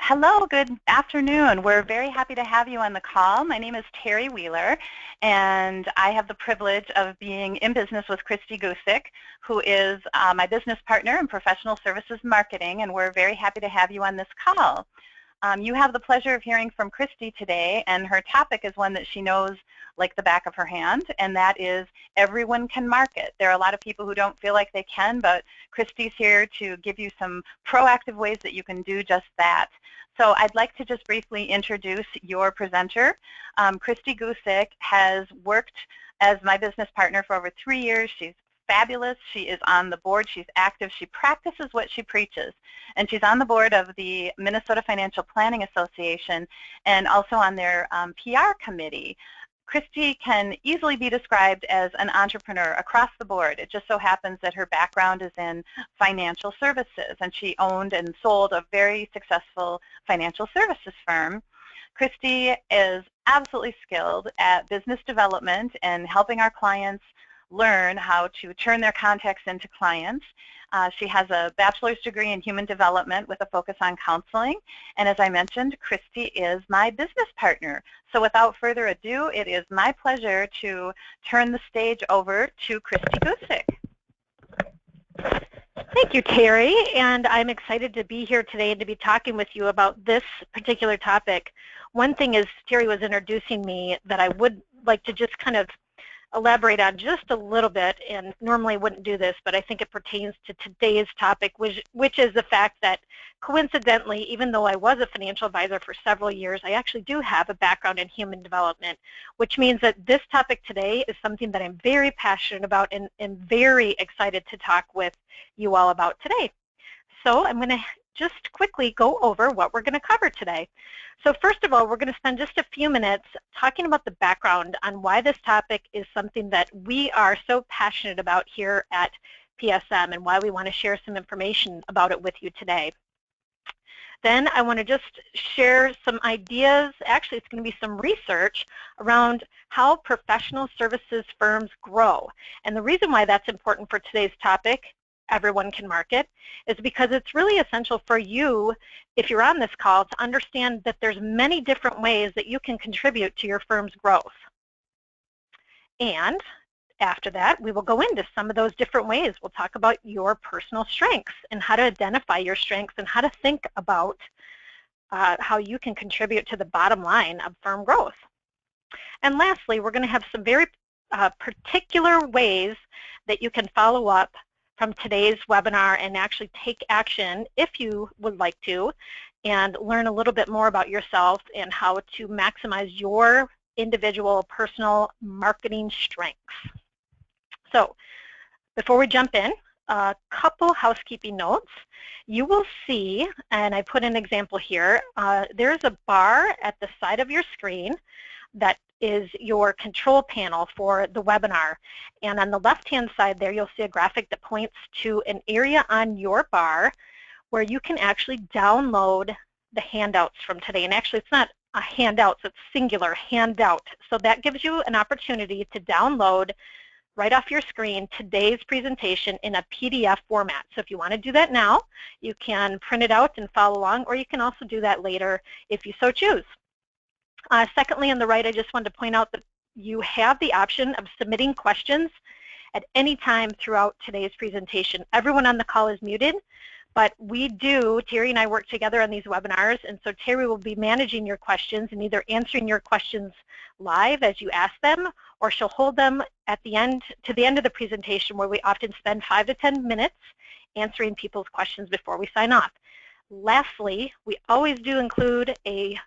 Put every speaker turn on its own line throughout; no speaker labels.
Hello, good afternoon. We're very happy to have you on the call. My name is Terry Wheeler, and I have the privilege of being in business with Christy Gusick, who is my business partner in professional services marketing, and we're very happy to have you on this call. You have the pleasure of hearing from Christy today, and her topic is one that she knows like the back of her hand, and that is everyone can market. There are a lot of people who don't feel like they can, but Christy's here to give you some proactive ways that you can do just that. So I'd like to just briefly introduce your presenter. Christy Gusick has worked as my business partner for over 3 years. She's fabulous. She is on the board. She's active. She practices what she preaches. And she's on the board of the Minnesota Financial Planning Association and also on their PR committee. Christy can easily be described as an entrepreneur across the board. It just so happens that her background is in financial services, and she owned and sold a very successful financial services firm. Christy is absolutely skilled at business development and helping our clients learn how to turn their contacts into clients. She has a bachelor's degree in human development with a focus on counseling. And as I mentioned, Christy is my business partner. So without further ado, it is my pleasure to turn the stage over to Christy Gusick.
Thank you, Terry, and I'm excited to be here today and to be talking with you about this particular topic. One thing is Terry was introducing me that I would like to just kind of elaborate on just a little bit, and normally wouldn't do this, but I think it pertains to today's topic, which is the fact that coincidentally, even though I was a financial advisor for several years, I actually do have a background in human development, which means that this topic today is something that I'm very passionate about and very excited to talk with you all about today. So I'm going to just quickly go over what we're going to cover today. So first of all, we're going to spend just a few minutes talking about the background on why this topic is something that we are so passionate about here at PSM and why we want to share some information about it with you today. Then I want to just share some ideas. Actually, it's going to be some research around how professional services firms grow. And the reason why that's important for today's topic, everyone can market, is because it's really essential for you, if you're on this call, to understand that there's many different ways that you can contribute to your firm's growth. And after that, we will go into some of those different ways. We'll talk about your personal strengths and how to identify your strengths and how to think about how you can contribute to the bottom line of firm growth. And lastly, we're going to have some very particular ways that you can follow up from today's webinar and actually take action if you would like to and learn a little bit more about yourself and how to maximize your individual personal marketing strengths. So before we jump in, a couple housekeeping notes. You will see, and I put an example here, there's a bar at the side of your screen that is your control panel for the webinar. And on the left-hand side there, you'll see a graphic that points to an area on your bar where you can actually download the handouts from today. And actually, it's not a handout, it's singular, handout. So that gives you an opportunity to download right off your screen today's presentation in a PDF format. So if you want to do that now, you can print it out and follow along, or you can also do that later if you so choose. Secondly, on the right, I just wanted to point out that you have the option of submitting questions at any time throughout today's presentation. Everyone on the call is muted, but Terry and I work together on these webinars, and so Terry will be managing your questions and either answering your questions live as you ask them, or she'll hold them at the end, to the end of the presentation, where we often spend 5 to 10 minutes answering people's questions before we sign off. Lastly, we always do include a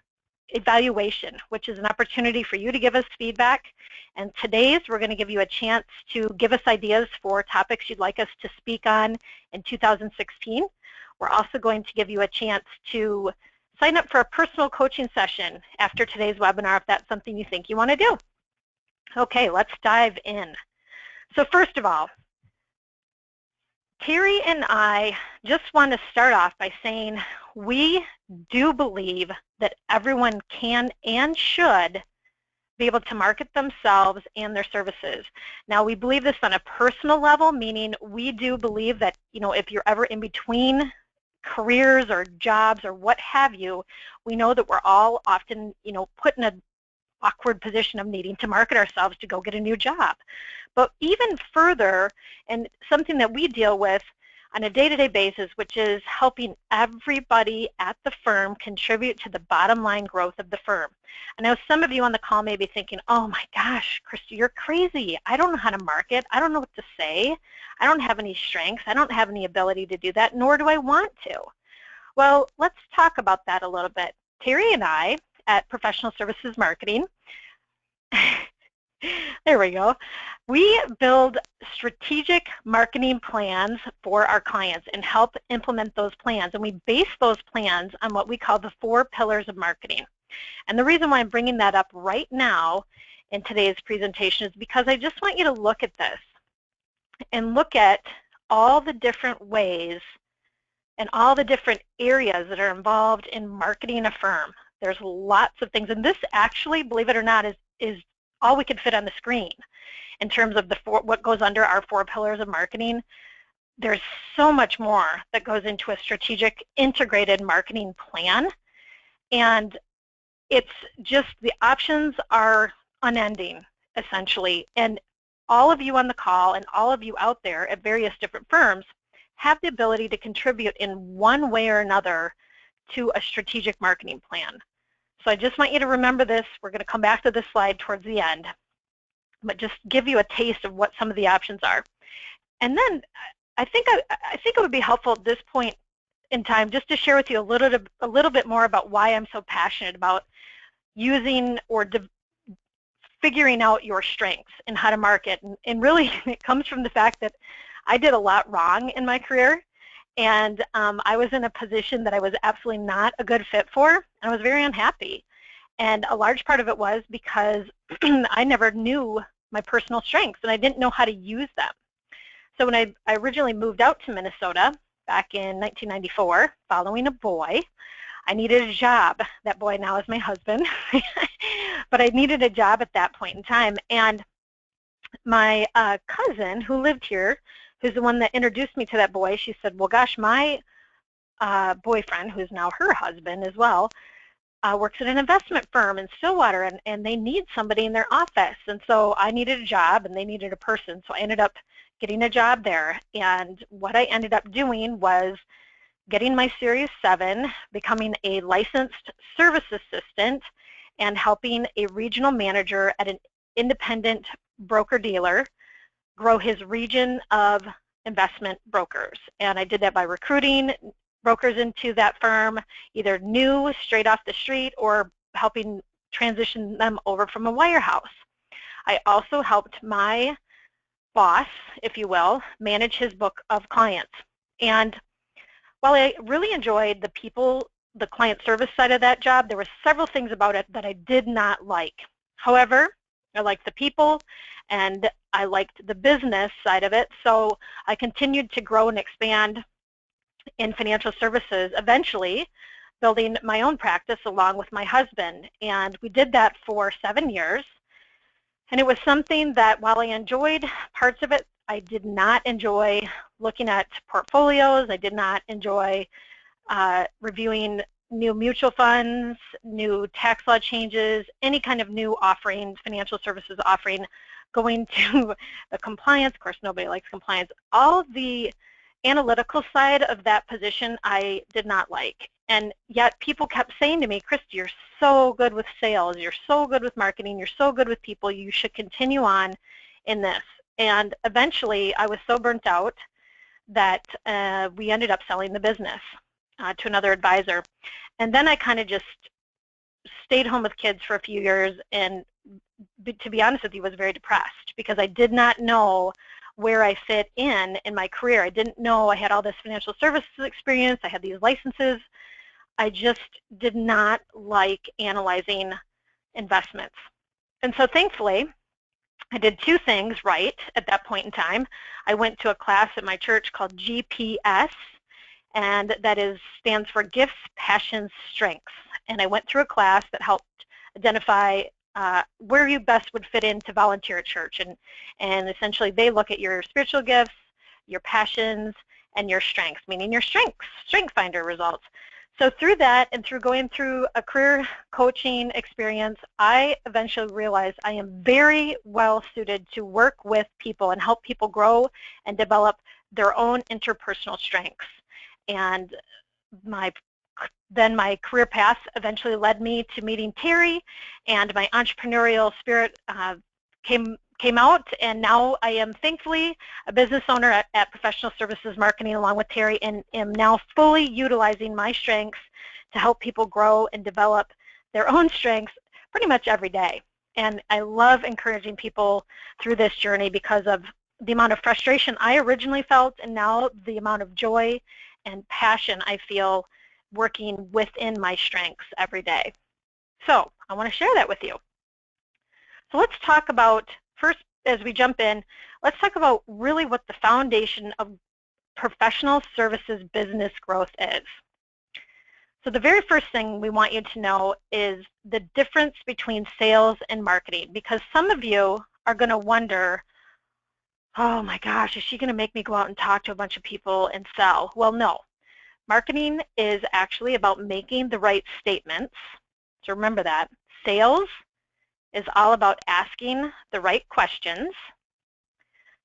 evaluation, which is an opportunity for you to give us feedback. And today's, we're going to give you a chance to give us ideas for topics you'd like us to speak on in 2016. We're also going to give you a chance to sign up for a personal coaching session after today's webinar if that's something you think you want to do. Okay, let's dive in. So first of all, Terry and I just want to start off by saying we do believe that everyone can and should be able to market themselves and their services. Now, we believe this on a personal level, meaning we do believe that, if you're ever in between careers or jobs or what have you, we know that we're all often, put in an awkward position of needing to market ourselves to go get a new job. But even further, and something that we deal with on a day-to-day basis, which is helping everybody at the firm contribute to the bottom line growth of the firm. I know some of you on the call may be thinking, oh my gosh, Christy, you're crazy. I don't know how to market. I don't know what to say. I don't have any strengths. I don't have any ability to do that, nor do I want to. Well, let's talk about that a little bit. Terry and I at Professional Services Marketing, there we go. We build strategic marketing plans for our clients and help implement those plans. And we base those plans on what we call the 4 pillars of marketing. And the reason why I'm bringing that up right now in today's presentation is because I just want you to look at this and look at all the different ways and all the different areas that are involved in marketing a firm. There's lots of things. And this actually, believe it or not, is all we could fit on the screen in terms of what goes under our 4 pillars of marketing. There's so much more that goes into a strategic integrated marketing plan, and it's just the options are unending essentially. And all of you on the call and all of you out there at various different firms have the ability to contribute in one way or another to a strategic marketing plan. So I just want you to remember this. We're going to come back to this slide towards the end, but just give you a taste of what some of the options are. And then I think it would be helpful at this point in time just to share with you a little bit more about why I'm so passionate about using or figuring out your strengths and how to market. And really, it comes from the fact that I did a lot wrong in my career. And I was in a position that I was absolutely not a good fit for, and I was very unhappy. And a large part of it was because I never knew my personal strengths, and I didn't know how to use them. So when I originally moved out to Minnesota back in 1994, following a boy, I needed a job. That boy now is my husband. But I needed a job at that point in time. And my cousin who lived here, who's the one that introduced me to that boy, she said, well, gosh, my boyfriend, who's now her husband as well, works at an investment firm in Stillwater, and they need somebody in their office. And so I needed a job, and they needed a person. So I ended up getting a job there. And what I ended up doing was getting my Series 7, becoming a licensed service assistant, and helping a regional manager at an independent broker-dealer grow his region of investment brokers. And I did that by recruiting brokers into that firm, either new, straight off the street, or helping transition them over from a wirehouse. I also helped my boss, if you will, manage his book of clients. And while I really enjoyed the client service side of that job, there were several things about it that I did not like. However, I liked the people, and I liked the business side of it, so I continued to grow and expand in financial services, eventually building my own practice along with my husband. And we did that for 7 years. And it was something that, while I enjoyed parts of it, I did not enjoy looking at portfolios. I did not enjoy reviewing new mutual funds, new tax law changes, any kind of new offerings, financial services offering, going to the compliance. Of course, nobody likes compliance. All the analytical side of that position I did not like. And yet people kept saying to me, Christy, you're so good with sales, you're so good with marketing, you're so good with people, you should continue on in this. And eventually I was so burnt out that we ended up selling the business to another advisor. And then I kind of just stayed home with kids for a few years, and to be honest with you, was very depressed because I did not know where I fit in my career. I didn't know I had all this financial services experience, I had these licenses. I just did not like analyzing investments. And so thankfully, I did 2 things right at that point in time. I went to a class at my church called GPS, and that stands for Gifts, Passions, Strengths. And I went through a class that helped identify where you best would fit in to volunteer at church. And essentially they look at your spiritual gifts, your passions, and your strengths, meaning your strength finder results. So through that and through going through a career coaching experience, I eventually realized I am very well suited to work with people and help people grow and develop their own interpersonal strengths. And then my career path eventually led me to meeting Terry, and my entrepreneurial spirit came out, and now I am thankfully a business owner at Professional Services Marketing along with Terry, and am now fully utilizing my strengths to help people grow and develop their own strengths pretty much every day. And I love encouraging people through this journey because of the amount of frustration I originally felt, and now the amount of joy and passion I feel working within my strengths every day. So I want to share that with you. So let's talk about, first as we jump in, let's talk about really what the foundation of professional services business growth is. So the very first thing we want you to know is the difference between sales and marketing, because some of you are going to wonder, oh my gosh, is she going to make me go out and talk to a bunch of people and sell? Well, no. Marketing is actually about making the right statements. So remember that. Sales is all about asking the right questions.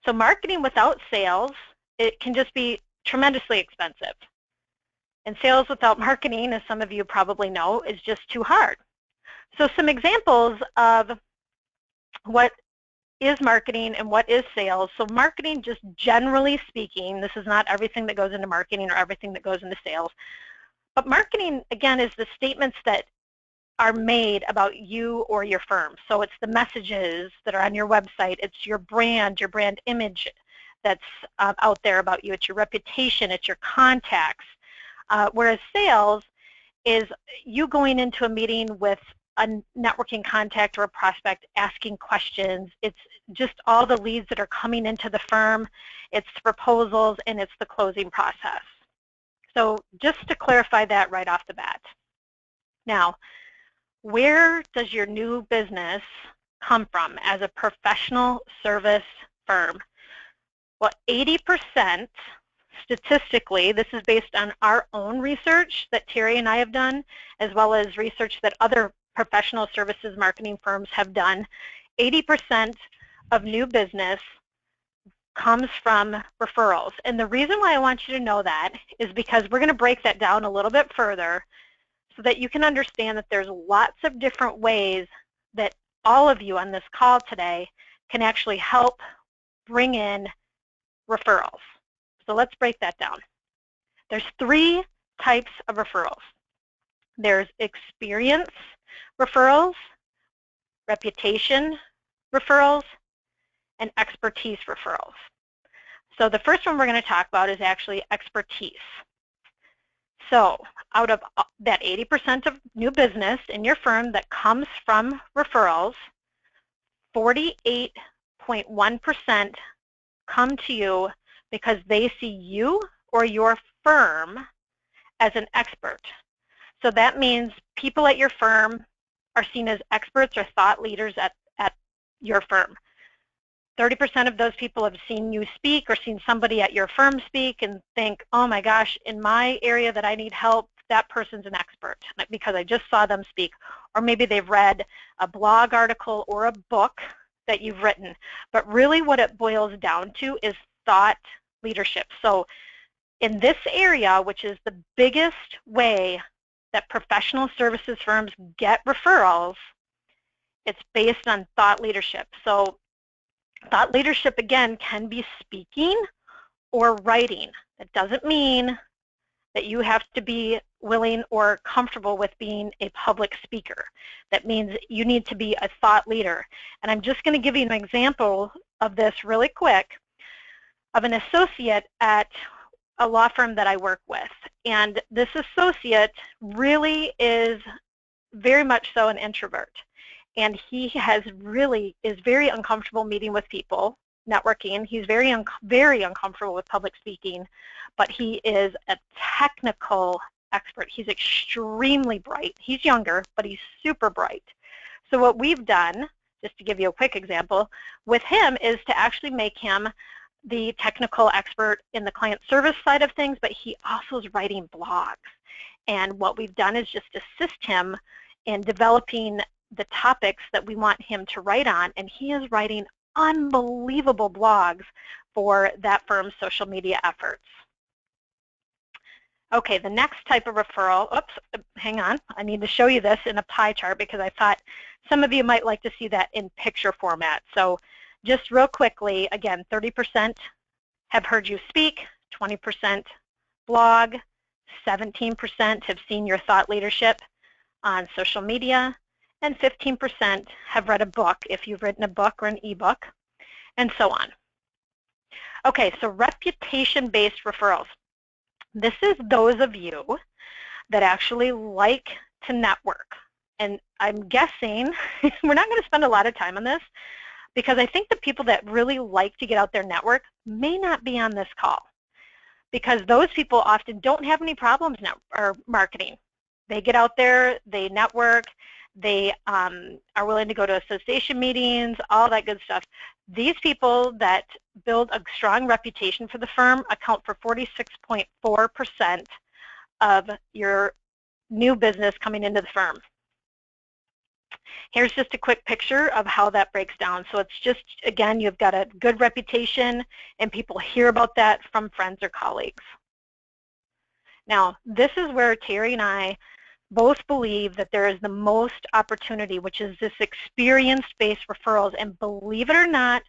So marketing without sales, it can just be tremendously expensive. And sales without marketing, as some of you probably know, is just too hard. So some examples of what is marketing and what is sales. So marketing, just generally speaking, this is not everything that goes into marketing or everything that goes into sales, but marketing, again, is the statements that are made about you or your firm. So it's the messages that are on your website, it's your brand image that's out there about you, it's your reputation, it's your contacts. Whereas sales is you going into a meeting with a networking contact or a prospect asking questions. It's just all the leads that are coming into the firm. It's the proposals, and it's the closing process. So just to clarify that right off the bat. Now, where does your new business come from as a professional service firm? Well, 80%, statistically, this is based on our own research that Terry and I have done, as well as research that other professional services marketing firms have done. 80% of new business comes from referrals. And the reason why I want you to know that is because we're going to break that down a little bit further so that you can understand that there's lots of different ways that all of you on this call today can actually help bring in referrals. So let's break that down. There's 3 types of referrals. There's experience referrals, reputation referrals, and expertise referrals. So the first one we're going to talk about is actually expertise. So out of that 80% of new business in your firm that comes from referrals, 48.1% come to you because they see you or your firm as an expert. So that means people at your firm are seen as experts or thought leaders at your firm. 30% of those people have seen you speak or seen somebody at your firm speak and think, oh my gosh, in my area that I need help, that person's an expert because I just saw them speak. Or maybe they've read a blog article or a book that you've written. But really what it boils down to is thought leadership. So in this area, which is the biggest way that professional services firms get referrals, it's based on thought leadership. So thought leadership, again, can be speaking or writing. That doesn't mean that you have to be willing or comfortable with being a public speaker. That means you need to be a thought leader. And I'm just going to give you an example of this really quick of an associate at a law firm that I work with. And this associate really is very much so an introvert. And he is very uncomfortable meeting with people, networking. He's very uncomfortable with public speaking, but he is a technical expert. He's extremely bright. He's younger, but he's super bright. So what we've done, just to give you a quick example, with him is to actually make him the technical expert in the client service side of things, but he also is writing blogs. And what we've done is just assist him in developing the topics that we want him to write on, and he is writing unbelievable blogs for that firm's social media efforts. Okay, the next type of referral, oops, hang on, I need to show you this in a pie chart because I thought some of you might like to see that in picture format. So just real quickly, again, 30% have heard you speak, 20% blog, 17% have seen your thought leadership on social media, and 15% have read a book if you've written a book or an ebook, and so on. Okay, so reputation-based referrals. This is those of you that actually like to network. And I'm guessing, we're not going to spend a lot of time on this, because I think the people that really like to get out there and network may not be on this call. Because those people often don't have any problems marketing. They get out there, they network, they are willing to go to association meetings, all that good stuff. These people that build a strong reputation for the firm account for 46.4% of your new business coming into the firm. Here's just a quick picture of how that breaks down. So it's just, again, you've got a good reputation and people hear about that from friends or colleagues. Now, this is where Terry and I both believe that there is the most opportunity, which is this experience-based referrals. And believe it or not,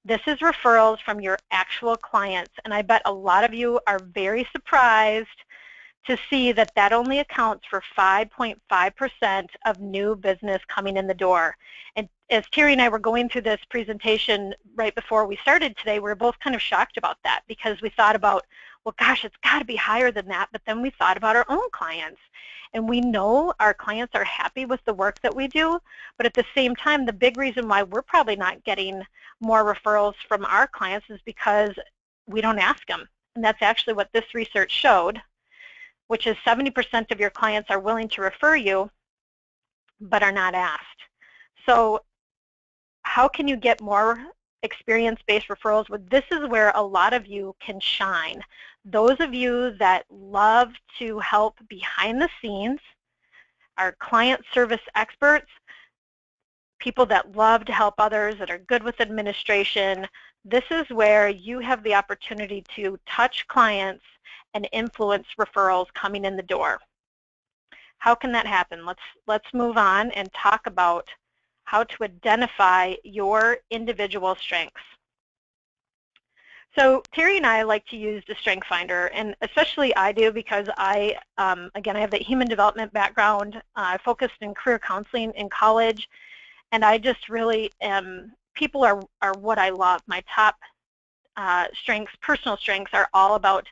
this is referrals from your actual clients. And I bet a lot of you are very surprised to see that that only accounts for 5.5% of new business coming in the door. And as Terry and I were going through this presentation right before we started today, we were both kind of shocked about that because we thought about, well, gosh, it's got to be higher than that. But then we thought about our own clients. And we know our clients are happy with the work that we do, but at the same time, the big reason why we're probably not getting more referrals from our clients is because we don't ask them. And that's actually what this research showed, which is 70% of your clients are willing to refer you, but are not asked. So how can you get more experience-based referrals? Well, this is where a lot of you can shine. Those of you that love to help behind the scenes, are client service experts, people that love to help others, that are good with administration, this is where you have the opportunity to touch clients and influence referrals coming in the door. How can that happen? Let's move on and talk about how to identify your individual strengths. So Terry and I like to use the Strength Finder, and especially I do because again, I have that human development background. I focused in career counseling in college, and I just really people are what I love. My top strengths, personal strengths, are all about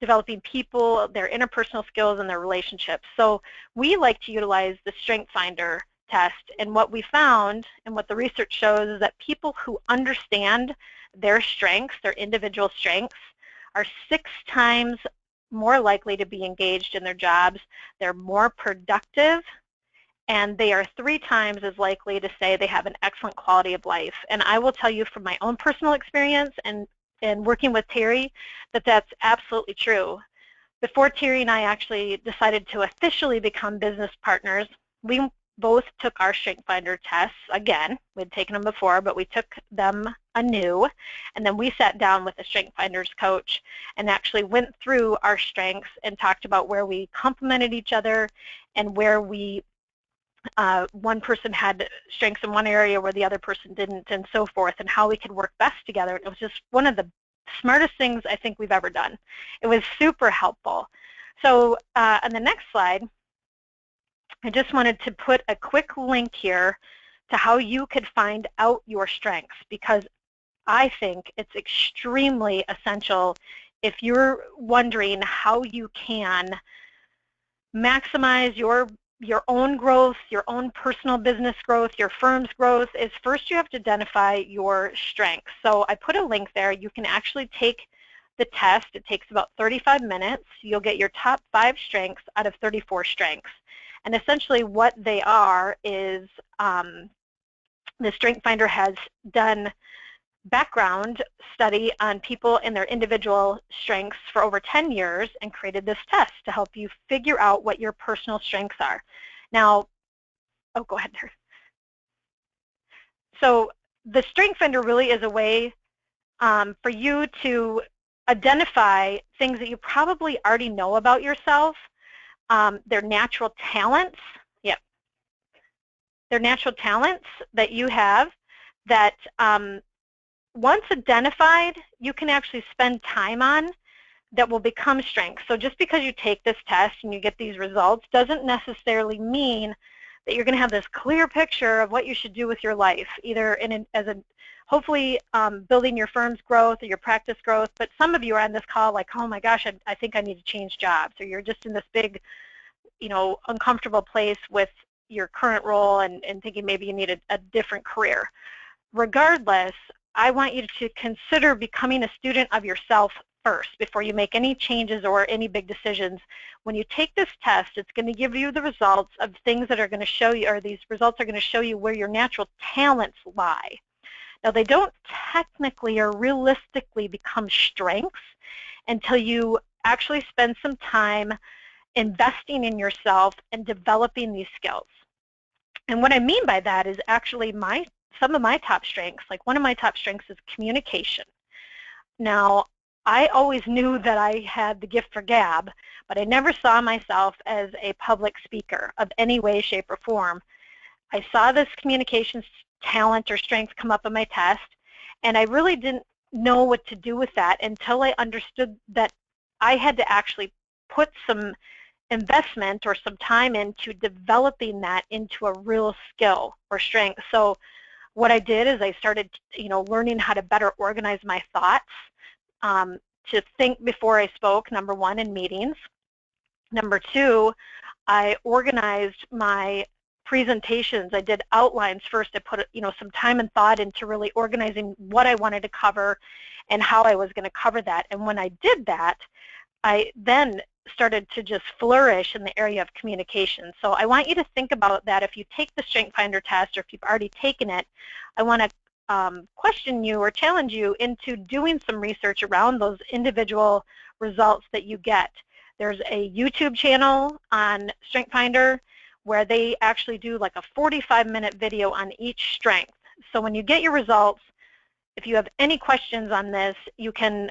developing people, their interpersonal skills, and their relationships. So we like to utilize the Strength Finder test, and what we found and what the research shows is that people who understand their strengths, their individual strengths, are 6 times more likely to be engaged in their jobs, they're more productive, and they are 3 times as likely to say they have an excellent quality of life. And I will tell you from my own personal experience and working with Terry that that's absolutely true. Before Terry and I actually decided to officially become business partners, we both took our Strength Finder tests again. We'd taken them before, but we took them anew, and then we sat down with a Strength Finders coach and actually went through our strengths and talked about where we complemented each other and where we one person had strengths in one area where the other person didn't, and so forth, and how we could work best together. It was just one of the smartest things I think we've ever done. It was super helpful. So on the next slide, I just wanted to put a quick link here to how you could find out your strengths, because I think it's extremely essential if you're wondering how you can maximize your own growth, your own personal business growth, your firm's growth, is first you have to identify your strengths. So I put a link there. You can actually take the test. It takes about 35 minutes. You'll get your top 5 strengths out of 34 strengths. And essentially what they are is the Strength Finder has done background study on people and their individual strengths for over 10 years and created this test to help you figure out what your personal strengths are. Now, oh, go ahead there. So the Strength Finder really is a way for you to identify things that you probably already know about yourself, their natural talents, their natural talents that you have that once identified, you can actually spend time on that will become strengths. So just because you take this test and you get these results doesn't necessarily mean that you're going to have this clear picture of what you should do with your life, either hopefully building your firm's growth or your practice growth. But some of you are on this call like, oh my gosh, I think I need to change jobs, or you're just in this big, uncomfortable place with your current role and thinking maybe you need a different career. Regardless, I want you to consider becoming a student of yourself first before you make any changes or any big decisions. When you take this test, it's going to give you the results of things that are going to show you, or these results are going to show you where your natural talents lie. Now, they don't technically or realistically become strengths until you actually spend some time investing in yourself and developing these skills. And what I mean by that is actually some of my top strengths, like one of my top strengths is communication. Now, I always knew that I had the gift for gab, but I never saw myself as a public speaker of any way, shape, or form. I saw this communications talent or strength come up in my test, and I really didn't know what to do with that until I understood that I had to actually put some investment or some time into developing that into a real skill or strength. So what I did is I started, learning how to better organize my thoughts, to think before I spoke, number one, in meetings. Number two, I organized my presentations. I did outlines first. I put, some time and thought into really organizing what I wanted to cover and how I was going to cover that. And when I did that, I then started to just flourish in the area of communication. So I want you to think about that. If you take the Strength Finder test, or if you've already taken it, I want to question you or challenge you into doing some research around those individual results that you get. There's a YouTube channel on Strength Finder where they actually do like a 45-minute video on each strength. So when you get your results, if you have any questions on this, you can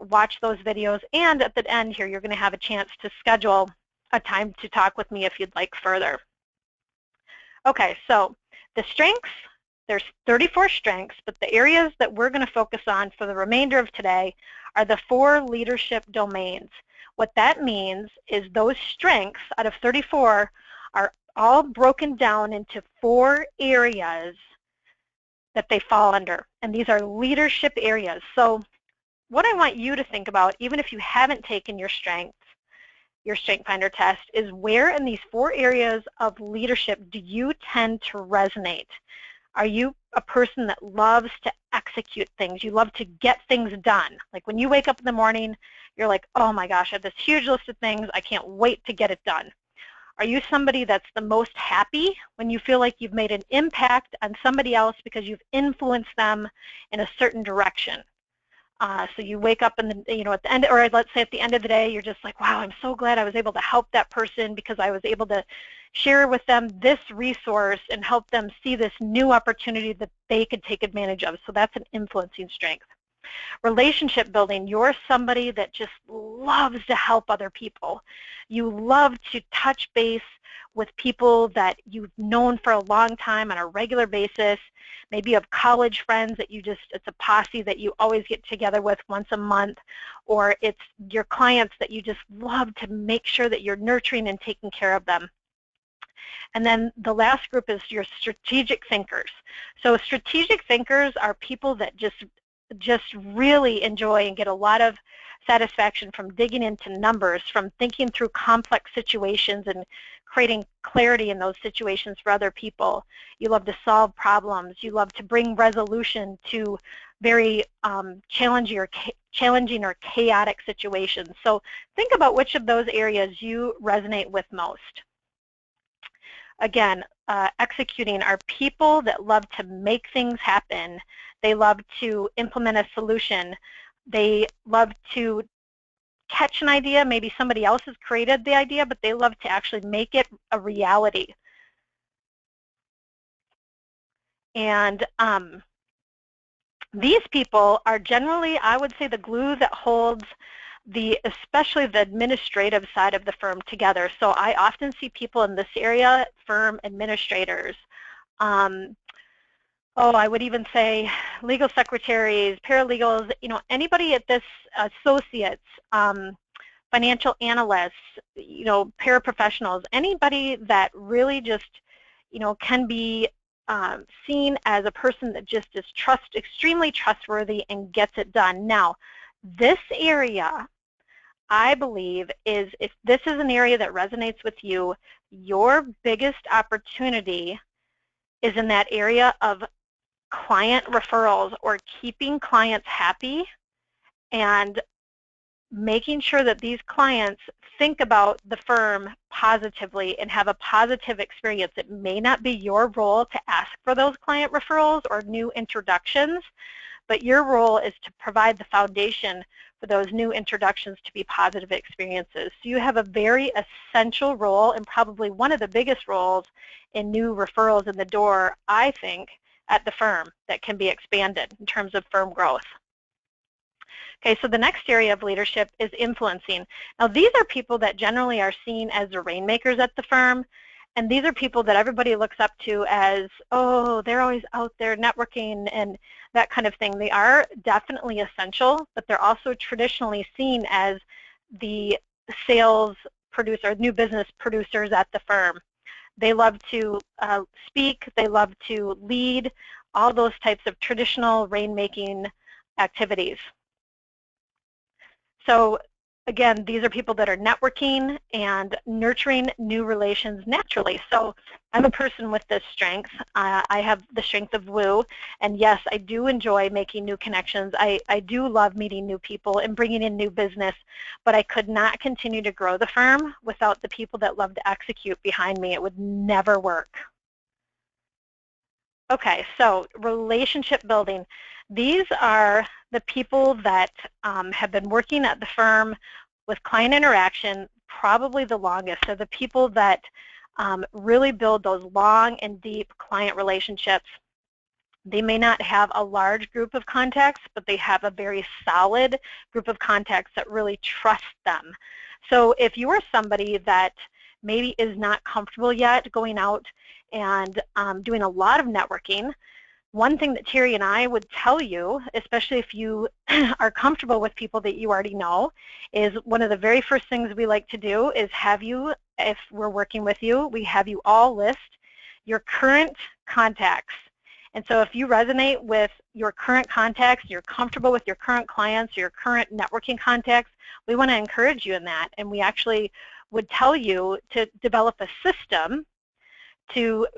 watch those videos, and at the end here you're going to have a chance to schedule a time to talk with me if you'd like further. Okay, so the strengths, there's 34 strengths, but the areas that we're going to focus on for the remainder of today are the 4 leadership domains. What that means is those strengths out of 34 are all broken down into 4 areas that they fall under, and these are leadership areas. So what I want you to think about, even if you haven't taken your Strength Finder test, is where in these 4 areas of leadership do you tend to resonate? Are you a person that loves to execute things? You love to get things done. Like when you wake up in the morning, you're like, oh my gosh, I have this huge list of things. I can't wait to get it done. Are you somebody that's the most happy when you feel like you've made an impact on somebody else because you've influenced them in a certain direction? So you wake up and at the end, or let's say at the end of the day, you're just like, wow, I'm so glad I was able to help that person because I was able to share with them this resource and help them see this new opportunity that they could take advantage of. So that's an influencing strength. Relationship building, you're somebody that just loves to help other people. You love to touch base with people that you've known for a long time on a regular basis. Maybe you have college friends that it's a posse that you always get together with once a month, or it's your clients that you just love to make sure that you're nurturing and taking care of them. And then the last group is your strategic thinkers. So strategic thinkers are people that just really enjoy and get a lot of satisfaction from digging into numbers, from thinking through complex situations and creating clarity in those situations for other people. You love to solve problems. You love to bring resolution to very challenging or chaotic situations. So think about which of those areas you resonate with most. again, executing are people that love to make things happen. They love to implement a solution. They love to catch an idea. Maybe somebody else has created the idea, but they love to actually make it a reality. And these people are generally, I would say, the glue that holds especially the administrative side of the firm together. So I often see people in this area, firm administrators. I would even say legal secretaries, paralegals, anybody at this, associates, financial analysts, paraprofessionals, anybody that really just, can be seen as a person that just is extremely trustworthy and gets it done. Now, this area, I believe, if this is an area that resonates with you, your biggest opportunity is in that area of client referrals, or keeping clients happy and making sure that these clients think about the firm positively and have a positive experience. It may not be your role to ask for those client referrals or new introductions, but your role is to provide the foundation for those new introductions to be positive experiences. So you have a very essential role, and probably one of the biggest roles in new referrals in the door, I think, at the firm that can be expanded in terms of firm growth. Okay, so the next area of leadership is influencing. Now, these are people that generally are seen as the rainmakers at the firm, and these are people that everybody looks up to as, oh, they're always out there networking and that kind of thing. They are definitely essential, but they're also traditionally seen as the sales producer, new business producers at the firm. They love to speak, they love to lead, all those types of traditional rainmaking activities. So again, these are people that are networking and nurturing new relations naturally. So I'm a person with this strength. I have the strength of woo, and yes, I do enjoy making new connections. I do love meeting new people and bringing in new business, but I could not continue to grow the firm without the people that love to execute behind me. It would never work. Okay, so relationship building. These are the people that have been working at the firm with client interaction probably the longest. So the people that really build those long and deep client relationships. They may not have a large group of contacts, but they have a very solid group of contacts that really trust them. So if you are somebody that maybe is not comfortable yet going out and doing a lot of networking, one thing that Terry and I would tell you, especially if you are comfortable with people that you already know, is one of the very first things we like to do is have you, if we're working with you, we have you all list your current contacts. And so if you resonate with your current contacts, you're comfortable with your current clients, your current networking contacts, we want to encourage you in that. And we actually would tell you to develop a system to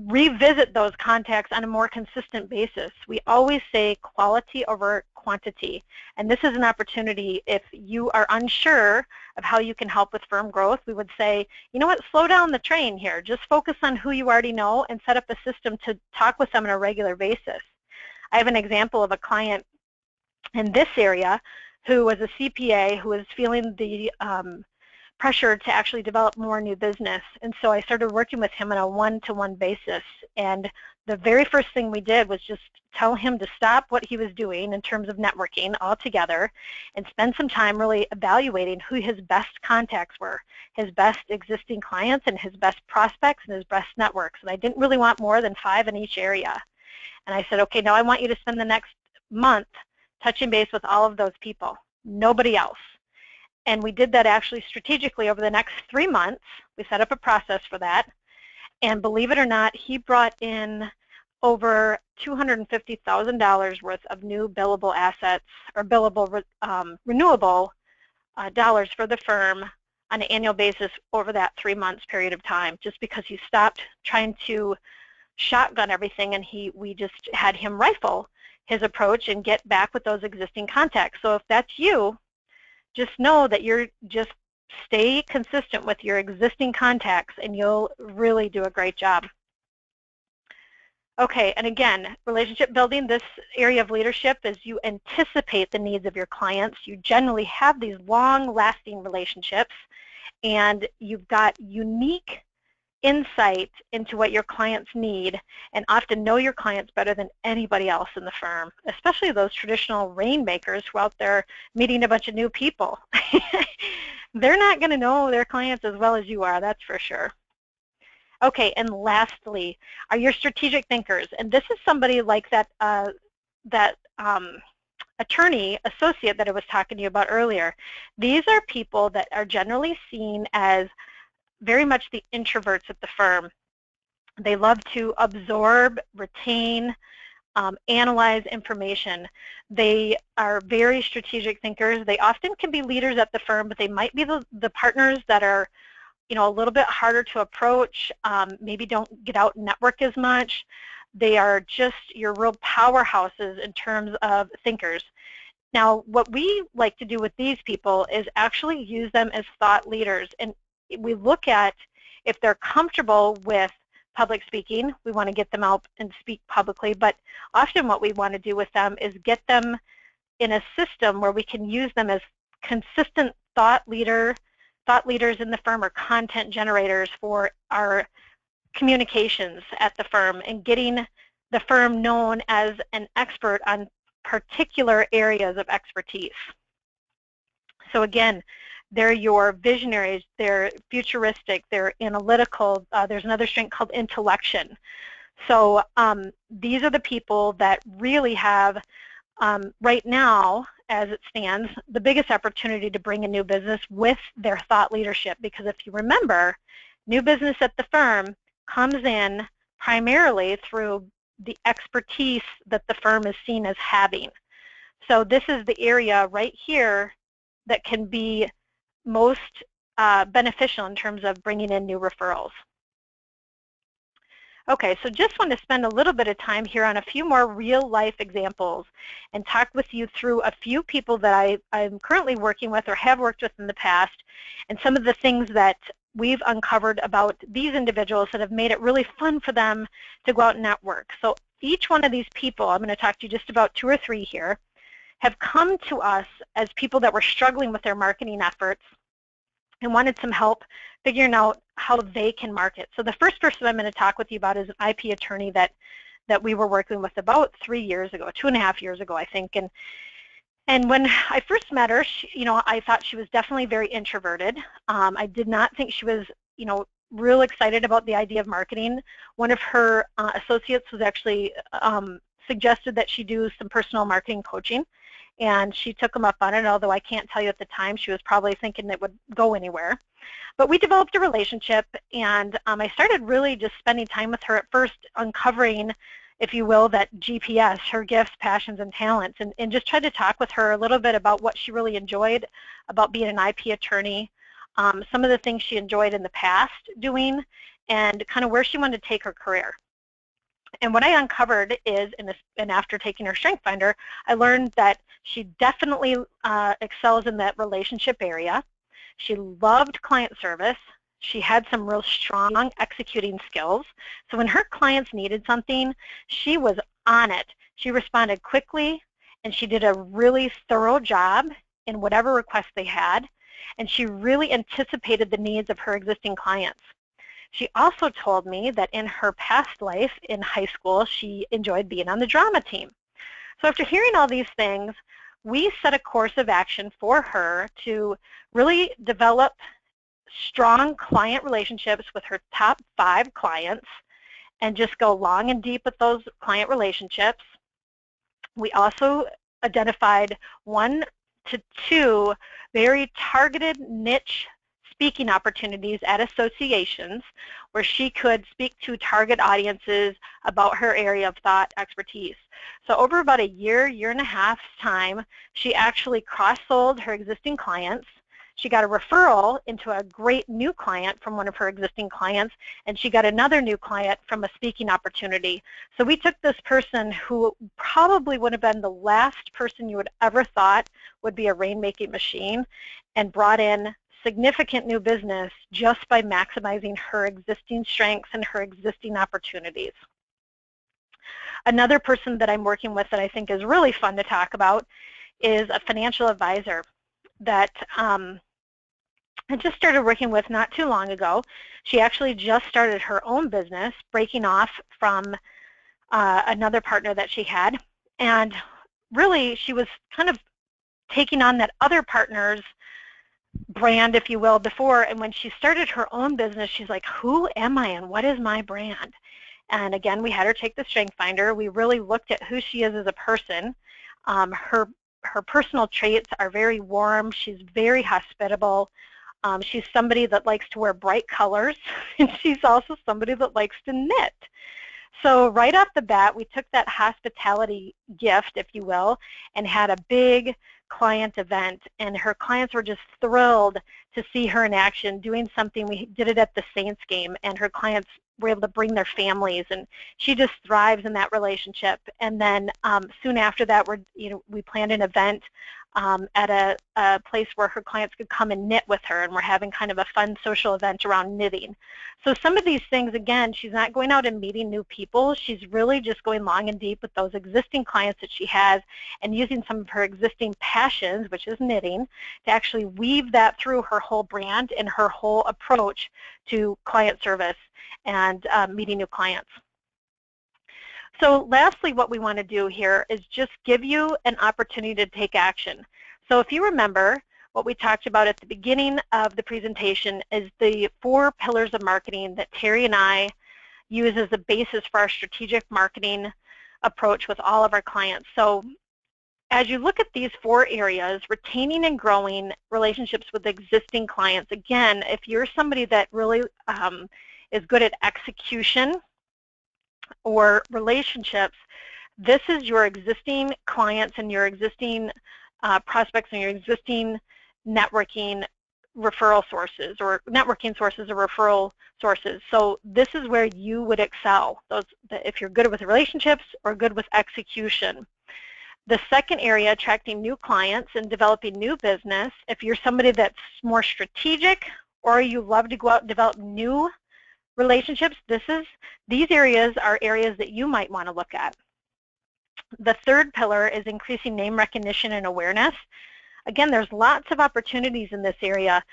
revisit those contacts on a more consistent basis. We always say quality over quantity. And this is an opportunity if you are unsure of how you can help with firm growth. We would say, you know what, slow down the train here. Just focus on who you already know and set up a system to talk with them on a regular basis. I have an example of a client in this area who was a CPA who was feeling the pressure to actually develop more new business. And so I started working with him on a one-to-one basis. And the very first thing we did was just tell him to stop what he was doing in terms of networking altogether and spend some time really evaluating who his best contacts were, his best existing clients and his best prospects and his best networks. And I didn't really want more than 5 in each area. And I said, okay, now I want you to spend the next month touching base with all of those people, nobody else. And we did that actually strategically over the next 3 months. We set up a process for that. And believe it or not, he brought in over $250,000 worth of new billable assets or billable renewable dollars for the firm on an annual basis over that 3 months period of time, just because he stopped trying to shotgun everything and we just had him rifle his approach and get back with those existing contacts. So if that's you, just know that you're just Stay consistent with your existing contacts and you'll really do a great job. Okay, and again, relationship building, this area of leadership is you anticipate the needs of your clients. You generally have these long-lasting relationships, and you've got unique insight into what your clients need, and often know your clients better than anybody else in the firm, especially those traditional rainmakers who are out there meeting a bunch of new people. They're not going to know their clients as well as you are, that's for sure. Okay, and lastly, are your strategic thinkers, and this is somebody like that attorney associate that I was talking to you about earlier. These are people that are generally seen as very much the introverts at the firm. They love to absorb, retain, analyze information. They are very strategic thinkers. They often can be leaders at the firm, but they might be the partners that are a little bit harder to approach, maybe don't get out and network as much. They are just your real powerhouses in terms of thinkers. Now, what we like to do with these people is actually use them as thought leaders. And we look at if they're comfortable with public speaking, we want to get them out and speak publicly, but often what we want to do with them is get them in a system where we can use them as consistent thought leaders in the firm or content generators for our communications at the firm and getting the firm known as an expert on particular areas of expertise. So again, they're your visionaries, they're futuristic, they're analytical, there's another strength called intellection. So these are the people that really have, right now, as it stands, the biggest opportunity to bring in new business with their thought leadership. Because if you remember, new business at the firm comes in primarily through the expertise that the firm is seen as having. So this is the area right here that can be most beneficial in terms of bringing in new referrals. Okay, so just want to spend a little bit of time here on a few more real-life examples and talk with you through a few people that I'm currently working with or have worked with in the past, and some of the things that we've uncovered about these individuals that have made it really fun for them to go out and network. So each one of these people, I'm going to talk to you just about 2 or 3 here, have come to us as people that were struggling with their marketing efforts and wanted some help figuring out how they can market. So the first person I'm going to talk with you about is an IP attorney that we were working with about 3 years ago, 2.5 years ago, I think. And when I first met her, I thought she was definitely very introverted. I did not think she was, real excited about the idea of marketing. One of her associates was actually suggested that she do some personal marketing coaching, and she took him up on it, although I can't tell you at the time. She was probably thinking it would go anywhere. But we developed a relationship, and I started really just spending time with her at first, uncovering, if you will, that GPS, her gifts, passions, and talents, and just tried to talk with her a little bit about what she really enjoyed about being an IP attorney, some of the things she enjoyed in the past doing, and kind of where she wanted to take her career. And what I uncovered is, and after taking her Strength Finder, I learned that she definitely excels in that relationship area. She loved client service. She had some real strong executing skills. So when her clients needed something, she was on it. She responded quickly, and she did a really thorough job in whatever requests they had, and she really anticipated the needs of her existing clients. She also told me that in her past life in high school, she enjoyed being on the drama team. So after hearing all these things, we set a course of action for her to really develop strong client relationships with her top 5 clients and just go long and deep with those client relationships. We also identified 1 to 2 very targeted niche speaking opportunities at associations where she could speak to target audiences about her area of thought expertise. So over about a year, 1.5 years time, she actually cross-sold her existing clients. She got a referral into a great new client from one of her existing clients, and she got another new client from a speaking opportunity. So we took this person who probably would have been the last person you would ever thought would be a rainmaking machine and brought in significant new business just by maximizing her existing strengths and her existing opportunities. Another person that I'm working with that I think is really fun to talk about is a financial advisor that I just started working with not too long ago. She actually just started her own business, breaking off from another partner that she had. And really, she was kind of taking on that other partner's brand, if you will, before. And when she started her own business, she's like, who am I and what is my brand? And again, we had her take the Strength Finder. We really looked at who she is as a person. Her personal traits are very warm. She's very hospitable. She's somebody that likes to wear bright colors, and she's also somebody that likes to knit. So right off the bat, we took that hospitality gift, if you will, and had a big client event, and her clients were just thrilled to see her in action doing something. We did it at the Saints game, and her clients were able to bring their families, and she just thrives in that relationship. And then soon after that, we planned an event at a place where her clients could come and knit with her, and we're having kind of a fun social event around knitting. So some of these things, again, she's not going out and meeting new people. She's really just going long and deep with those existing clients that she has and using some of her existing passions, which is knitting, to actually weave that through her whole brand and her whole approach to client service and meeting new clients. So lastly, what we want to do here is just give you an opportunity to take action. So if you remember, what we talked about at the beginning of the presentation is the 4 pillars of marketing that Terry and I use as a basis for our strategic marketing approach with all of our clients. So as you look at these 4 areas, retaining and growing relationships with existing clients, again, if you're somebody that really is good at execution or relationships, this is your existing clients and your existing prospects and your existing networking referral sources or networking sources or referral sources. So this is where you would excel, if you're good with relationships or good with execution. The second area, attracting new clients and developing new business, if you're somebody that's more strategic or you love to go out and develop new relationships, these areas are areas that you might want to look at. The third pillar is increasing name recognition and awareness. Again, there's lots of opportunities in this area.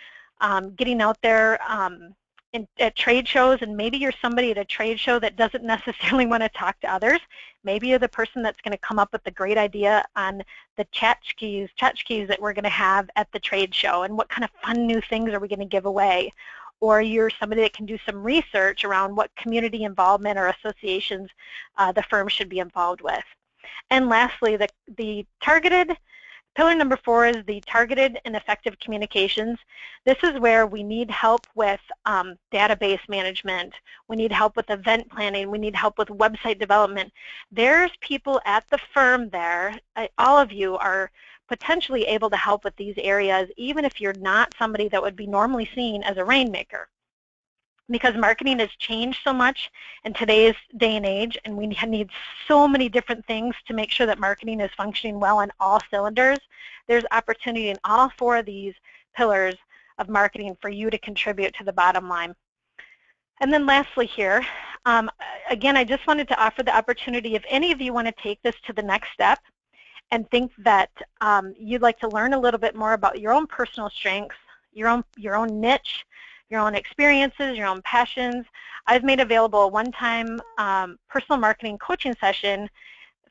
Getting out there at trade shows, and maybe you're somebody at a trade show that doesn't necessarily want to talk to others. Maybe you're the person that's going to come up with the great idea on the tchotchkes that we're going to have at the trade show, and what kind of fun new things are we going to give away. Or you're somebody that can do some research around what community involvement or associations the firm should be involved with. And lastly, the targeted, pillar number 4 is the targeted and effective communications. This is where we need help with database management. We need help with event planning. We need help with website development. There's people at the firm there. All of you are potentially able to help with these areas, even if you're not somebody that would be normally seen as a rainmaker. Because marketing has changed so much in today's day and age, and we need so many different things to make sure that marketing is functioning well on all cylinders. There's opportunity in all 4 of these pillars of marketing for you to contribute to the bottom line. And then lastly here, again, I just wanted to offer the opportunity, if any of you want to take this to the next step and think that you'd like to learn a little bit more about your own personal strengths, your own niche, your own experiences, your own passions, I've made available a one-time personal marketing coaching session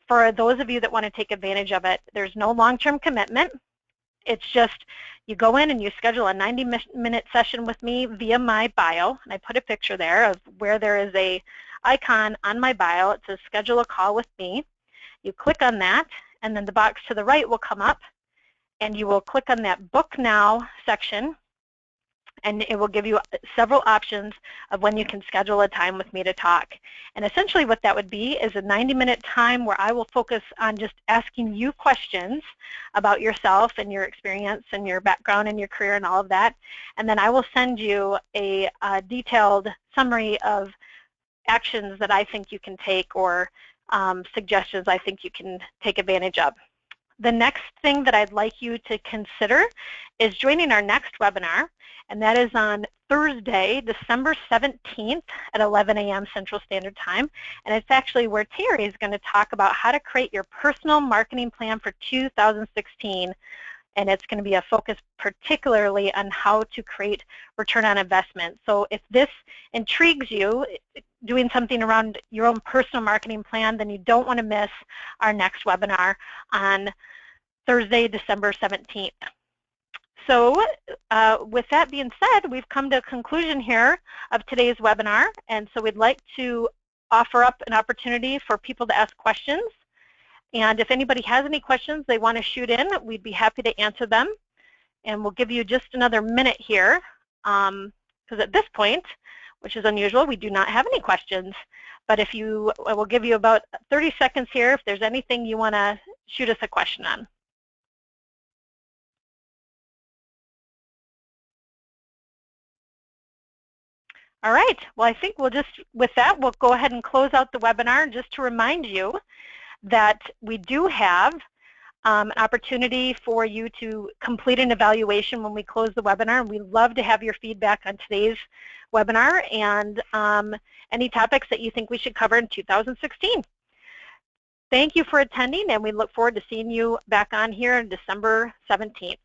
for those of you that want to take advantage of it. There's no long-term commitment. It's just you go in and you schedule a 90-minute session with me via my bio, and I put a picture there of where there is a icon on my bio. It says schedule a call with me. You click on that, and then the box to the right will come up, and you will click on that Book Now section, and it will give you several options of when you can schedule a time with me to talk. And essentially what that would be is a 90-minute time where I will focus on just asking you questions about yourself and your experience and your background and your career and all of that. And then I will send you a detailed summary of actions that I think you can take, or suggestions I think you can take advantage of. the next thing that I'd like you to consider is joining our next webinar, and that is on Thursday, December 17th at 11 a.m. Central Standard Time. And it's actually where Terry is going to talk about how to create your personal marketing plan for 2016. And it's going to be a focus particularly on how to create return on investment. So if this intrigues you, doing something around your own personal marketing plan, then you don't want to miss our next webinar on Thursday, December 17th. So with that being said, we've come to a conclusion here of today's webinar, and so we'd like to offer up an opportunity for people to ask questions. And if anybody has any questions they want to shoot in, we'd be happy to answer them. And we'll give you just another minute here, because at this point, which is unusual, we do not have any questions. But if you, we'll give you about 30 seconds here if there's anything you want to shoot us a question on. All right, well, I think we'll just, with that, we'll go ahead and close out the webinar. Just to remind you that we do have an opportunity for you to complete an evaluation when we close the webinar. And we'd love to have your feedback on today's webinar and any topics that you think we should cover in 2016. Thank you for attending, and we look forward to seeing you back on here on December 17th.